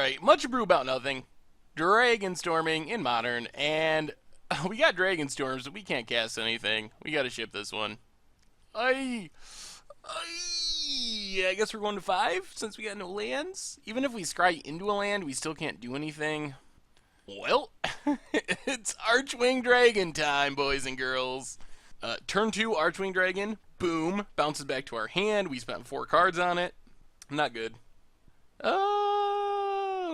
Alright, much ado about nothing. Dragonstorming in Modern, and we got Dragonstorms, but we can't cast anything. We gotta ship this one. I guess we're going to 5, since we got no lands. Even if we scry into a land, we still can't do anything. Well, it's Archwing Dragon time, boys and girls. Turn 2, Archwing Dragon, boom, bounces back to our hand. We spent 4 cards on it. Not good.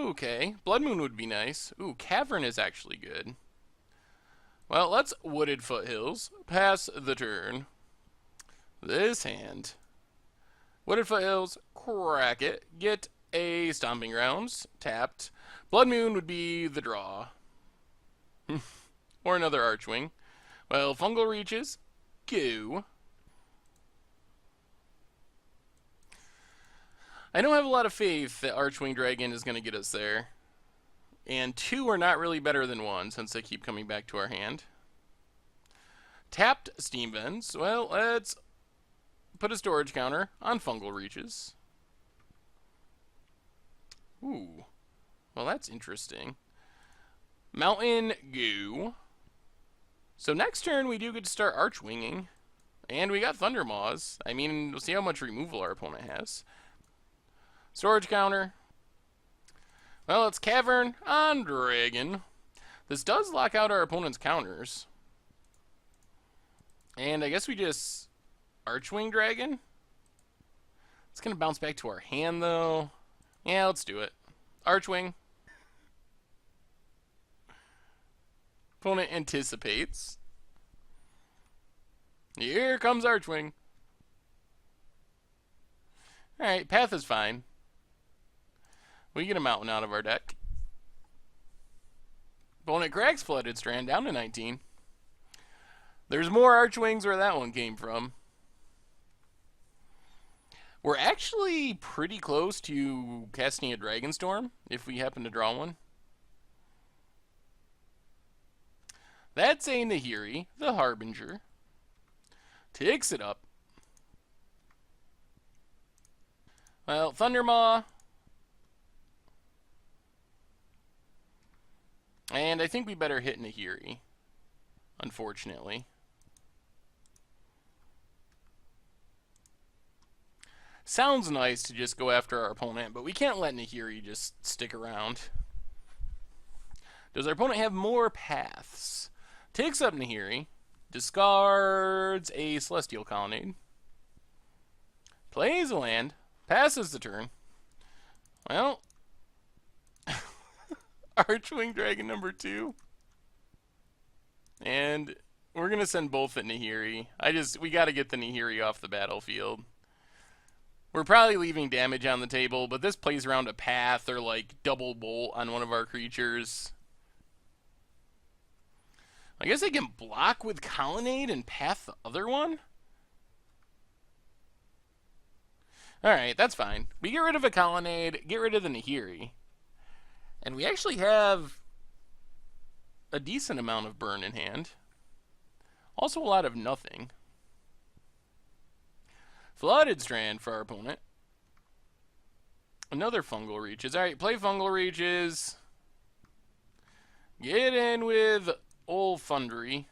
Okay. Blood Moon would be nice. Ooh, Cavern is actually good. Well, let's Wooded Foothills. Pass the turn. This hand. Wooded Foothills, crack it. Get a Stomping Grounds, tapped. Blood Moon would be the draw. Or another Archwing. Well, Fungal Reaches, go. I don't have a lot of faith that Archwing Dragon is going to get us there. And 2 are not really better than 1 since they keep coming back to our hand. Tapped Steam Vents. Well, let's put a storage counter on Fungal Reaches. Ooh. Well, that's interesting. Mountain Goo. So next turn we do get to start Archwinging. And we got Thundermaws. I mean, we'll see how much removal our opponent has. Storage counter. Well, it's Cavern on Dragon. This does lock out our opponent's counters. And I guess we just Archwing Dragon. It's going to bounce back to our hand, though. Yeah, let's do it. Archwing. Opponent anticipates. Here comes Archwing. Alright, Path is fine. We get a Mountain out of our deck. Opponent cracks Flooded Strand down to 19. There's more Archwings where that one came from. We're actually pretty close to casting a Dragonstorm, if we happen to draw one. That's a Nahiri, the Harbinger. Takes it up. Well, Thundermaw. And I think we better hit Nahiri, unfortunately. Sounds nice to just go after our opponent, but we can't let Nahiri just stick around. Does our opponent have more paths? Takes up Nahiri, discards a Celestial Colonnade, plays a land, passes the turn. Well, Archwing Dragon number 2. And we're going to send both at Nahiri. We got to get the Nahiri off the battlefield. We're probably leaving damage on the table, but this plays around a path or like double bolt on one of our creatures. I guess I can block with Colonnade and path the other one? Alright, that's fine. We get rid of a Colonnade, get rid of the Nahiri. And we actually have a decent amount of burn in hand. Also a lot of nothing. Flooded Strand for our opponent. Another Fungal Reaches. Alright, play Fungal Reaches. Get in with Old Thundery.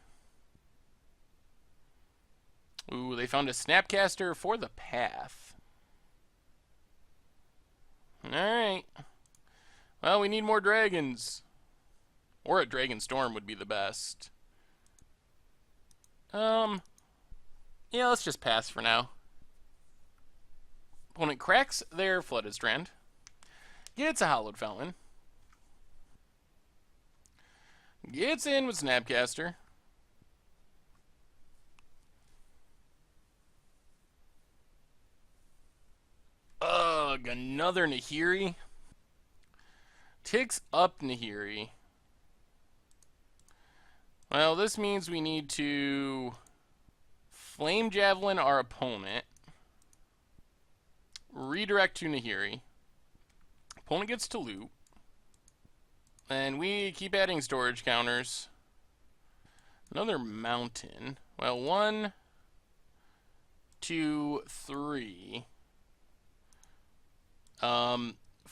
Ooh, they found a Snapcaster for the path. Alright. Well, we need more dragons. Or a Dragonstorm would be the best. Yeah, let's just pass for now. Opponent cracks their Flooded Strand. Gets a Hallowed Fountain. Gets in with Snapcaster. Ugh, another Nahiri. Ticks up Nahiri. Well, this means we need to Flame Javelin our opponent. Redirect to Nahiri. Opponent gets to loot. And we keep adding storage counters. Another mountain. Well, 1, 2, 3.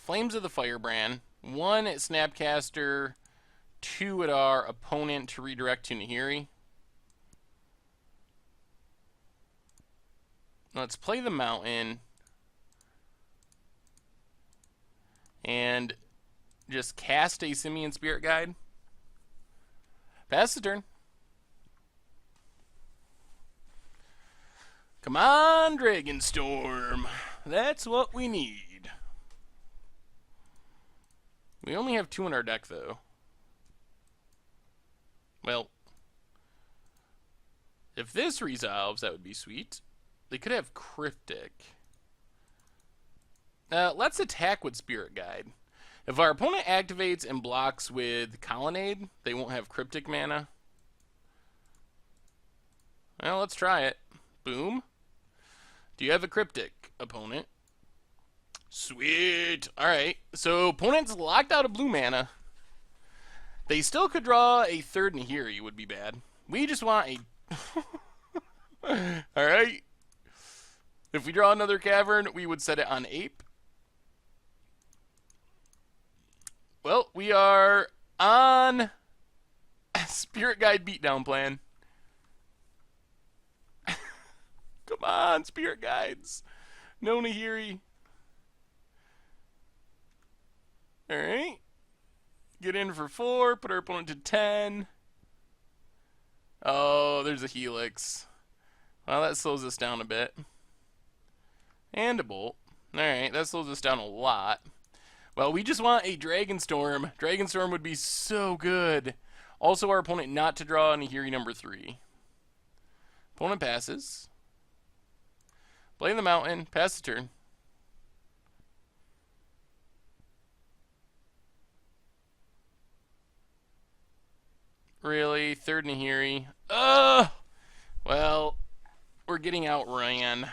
Flames of the Firebrand. 1 at Snapcaster, 2 at our opponent to redirect to Nahiri. Let's play the mountain and just cast a Simian Spirit Guide. Pass the turn. Come on, Dragonstorm. That's what we need. We only have 2 in our deck, though. Well, if this resolves, that would be sweet. They could have Cryptic. Let's attack with Spirit Guide. If our opponent activates and blocks with Colonnade, they won't have Cryptic mana. Well, let's try it. Boom. Do you have a Cryptic, opponent? Sweet. Alright, so opponent's locked out of blue mana. They still could draw a third Nahiri, would be bad. We just want a... Alright. If we draw another Cavern, we would set it on Ape. Well, we are on Spirit Guide Beatdown plan. Come on, Spirit Guides. No Nahiri. Alright. Get in for 4, put our opponent to 10. Oh, there's a Helix. Well, that slows us down a bit. And a Bolt. Alright, that slows us down a lot. Well, we just want a Dragonstorm. Dragonstorm would be so good. Also, our opponent not to draw a Nahiri number 3. Opponent passes. Play the mountain. Pass the turn. Really? Third Nahiri. Ugh! Well, we're getting outran.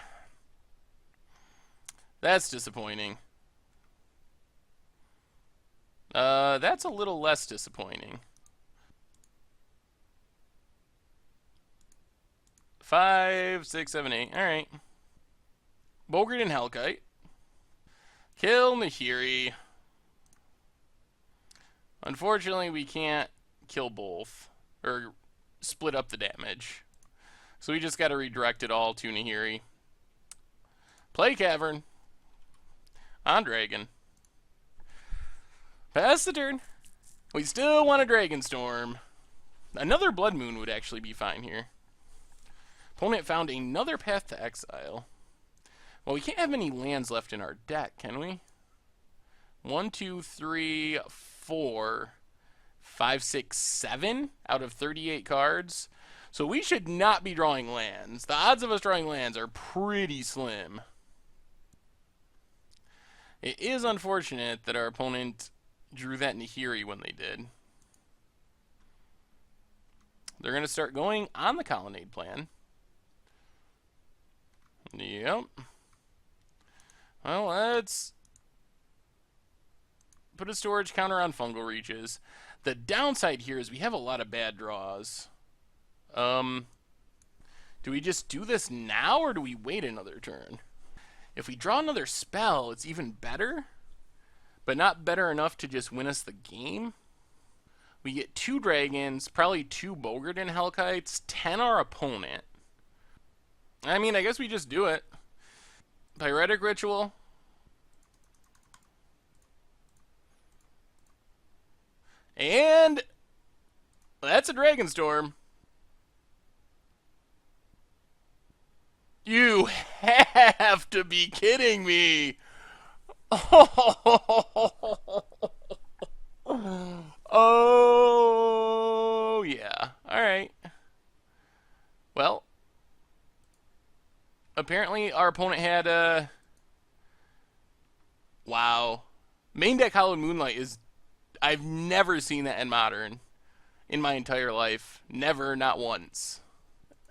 That's disappointing. That's a little less disappointing. 5, 6, 7, 8. Alright. Boggart and Hellkite. Kill Nahiri. Unfortunately, we can't kill both. Or split up the damage. So we just gotta redirect it all to Nahiri. Play Cavern. On Dragon. Pass the turn. We still want a Dragonstorm. Another Blood Moon would actually be fine here. Opponent found another path to exile. Well, we can't have any lands left in our deck, can we? 1, 2, 3, 4, 5, 6, 7 out of 38 cards. So we should not be drawing lands. The odds of us drawing lands are pretty slim. It is unfortunate that our opponent drew that Nahiri when they did. They're going to start going on the Colonnade plan. Yep. Well, let's put a storage counter on Fungal Reaches. The downside here is we have a lot of bad draws. Do we just do this now, or do we wait another turn? If we draw another spell, it's even better, but not better enough to just win us the game. We get 2 dragons, probably 2 Boggart and Hellkites, 10 our opponent. I mean, I guess we just do it. Pyretic Ritual. And that's a Dragonstorm. You have to be kidding me. Oh, yeah. Alright. Well, apparently our opponent had a... Wow. Main deck Hallowed Moonlight is... I've never seen that in Modern in my entire life. Never, not once.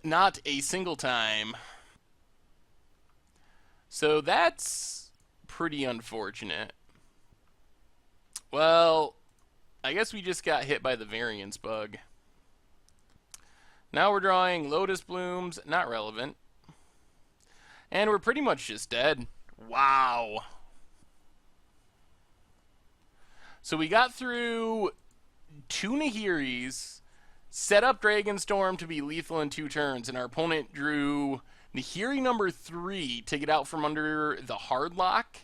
Not a single time. So that's pretty unfortunate. Well, I guess we just got hit by the variance bug. Now we're drawing Lotus Blooms, not relevant. And we're pretty much just dead. Wow. So we got through 2 Nahiris, set up Dragonstorm to be lethal in 2 turns, and our opponent drew Nahiri number 3 to get out from under the hard lock,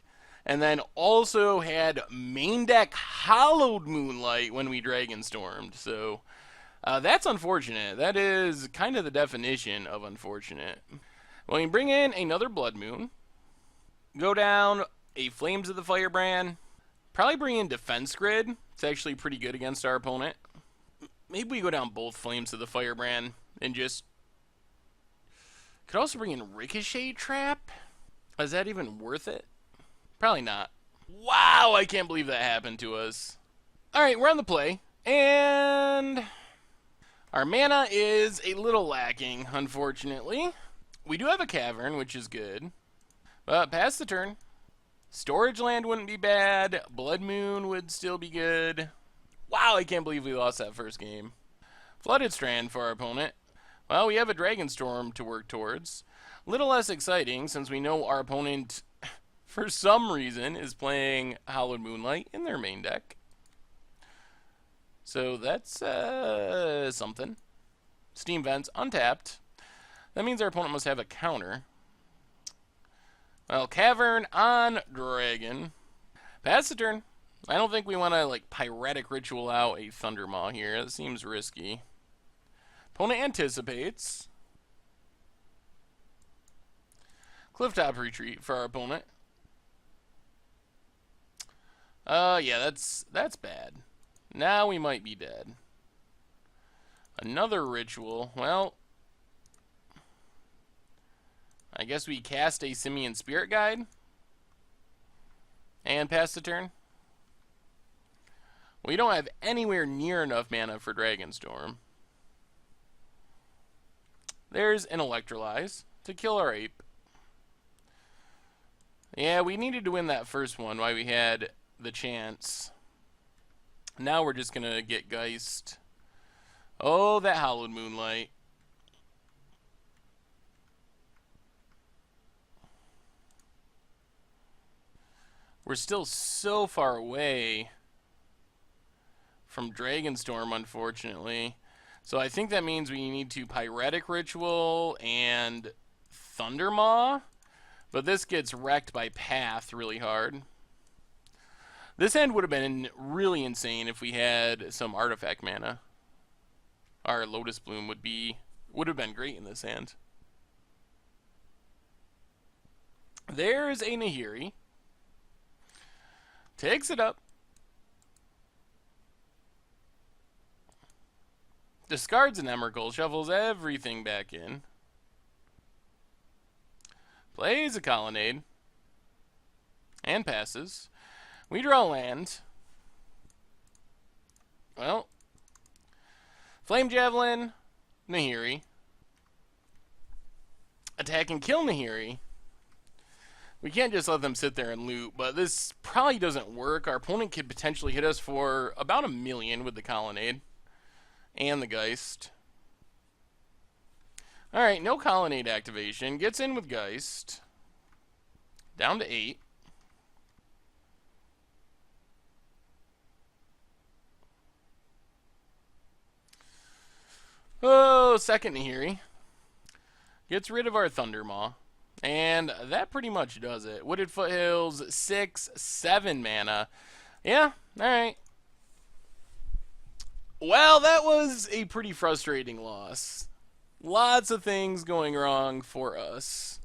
and then also had main deck Hallowed Moonlight when we Dragonstormed. So that's unfortunate. That is kind of the definition of unfortunate. Well, you bring in another Blood Moon, go down a Flames of the Firebrand, probably bring in Defense Grid. It's actually pretty good against our opponent. Maybe we go down both Flames of the Firebrand and just... Could also bring in Ricochet Trap. Is that even worth it? Probably not. Wow, I can't believe that happened to us. Alright, we're on the play. And our mana is a little lacking, unfortunately. We do have a Cavern, which is good. But pass the turn. Storage Land wouldn't be bad. Blood Moon would still be good. Wow, I can't believe we lost that first game. Flooded Strand for our opponent. Well, we have a Dragonstorm to work towards. Little less exciting since we know our opponent, for some reason, is playing Hallowed Moonlight in their main deck. So that's something. Steam Vents untapped. That means our opponent must have a counter. Well, Cavern on Dragon. Pass the turn. I don't think we want to, like, Pyretic Ritual out a Thundermaw here. That seems risky. Opponent anticipates. Clifftop Retreat for our opponent. Yeah, that's bad. Now we might be dead. Another Ritual. Well, I guess we cast a Simian Spirit Guide. And pass the turn. We don't have anywhere near enough mana for Dragonstorm. There's an Electrolyze to kill our ape. Yeah, we needed to win that first one while we had the chance. Now we're just going to get Geist. Oh, that Hallowed Moonlight. We're still so far away from Dragonstorm, unfortunately. So I think that means we need to Pyretic Ritual and Thundermaw. But this gets wrecked by Path really hard. This hand would have been really insane if we had some artifact mana. Our Lotus Bloom would have been great in this hand. There's a Nahiri. Takes it up. Discards an Emrakul, shuffles everything back in. Plays a Colonnade. And passes. We draw land. Well. Flame Javelin. Nahiri. Attack and kill Nahiri. We can't just let them sit there and loot, but this probably doesn't work. Our opponent could potentially hit us for about 1 million with the Colonnade. And the Geist. Alright, no Colonnade activation. Gets in with Geist. Down to 8. Oh, second Nahiri. Gets rid of our Thundermaw. And that pretty much does it. Wooded Foothills, 6, 7 mana. Yeah, alright. Well, that was a pretty frustrating loss. Lots of things going wrong for us.